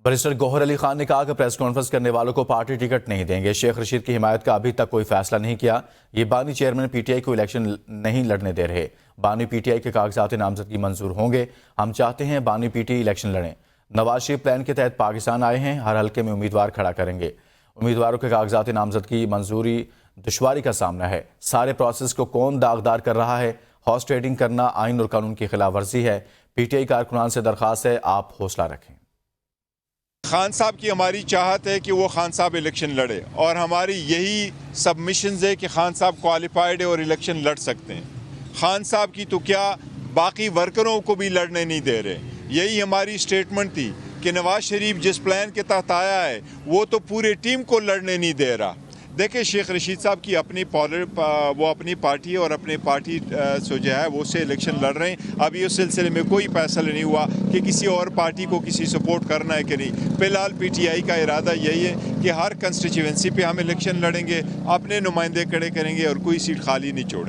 Barrister Gauhar Ali Khan ने कहा कि प्रेस कॉन्फ्रेंस करने वालों को पार्टी टिकट नहीं देंगे। शेख रशीद की हिमायत का अभी तक कोई फैसला नहीं किया। ये बानी चेयरमैन पीटीआई को इलेक्शन नहीं लड़ने दे रहे। बानी पीटीआई के कागजात नामजदगी मंजूर होंगे। हम चाहते हैं बानी पीटीआई इलेक्शन लड़ें। नवाज शरीफ प्लान के तहत पाकिस्तान आए हैं, हर हल्के में उम्मीदवार खड़ा करेंगे। उम्मीदवारों के कागजात नामजदगी मंजूरी दुश्वारी का सामना है। सारे प्रोसेस को कौन दागदार कर रहा है? हॉर्स ट्रेडिंग करना आइन और कानून की खिलाफ वर्जी है। पीटीआई कारकुनान से दरख्वास्त है, आप हौसला रखें। खान साहब की हमारी चाहत है कि वो खान साहब इलेक्शन लड़े और हमारी यही सबमिशंस है कि खान साहब क्वालिफाइड है और इलेक्शन लड़ सकते हैं। खान साहब की तो क्या, बाकी वर्करों को भी लड़ने नहीं दे रहे। यही हमारी स्टेटमेंट थी कि नवाज शरीफ जिस प्लान के तहत आया है वो तो पूरे टीम को लड़ने नहीं दे रहा। देखिए, शेख रशीद साहब की वो अपनी पार्टी और अपने पार्टी से जो है वो से इलेक्शन लड़ रहे हैं। अभी उस सिलसिले में कोई फैसला नहीं हुआ कि किसी और पार्टी को किसी सपोर्ट करना है कि नहीं। फिलहाल पीटीआई का इरादा यही है कि हर कंस्टिट्यूएंसी पे हम इलेक्शन लड़ेंगे, अपने नुमाइंदे खड़े करेंगे और कोई सीट खाली नहीं छोड़ेंगे।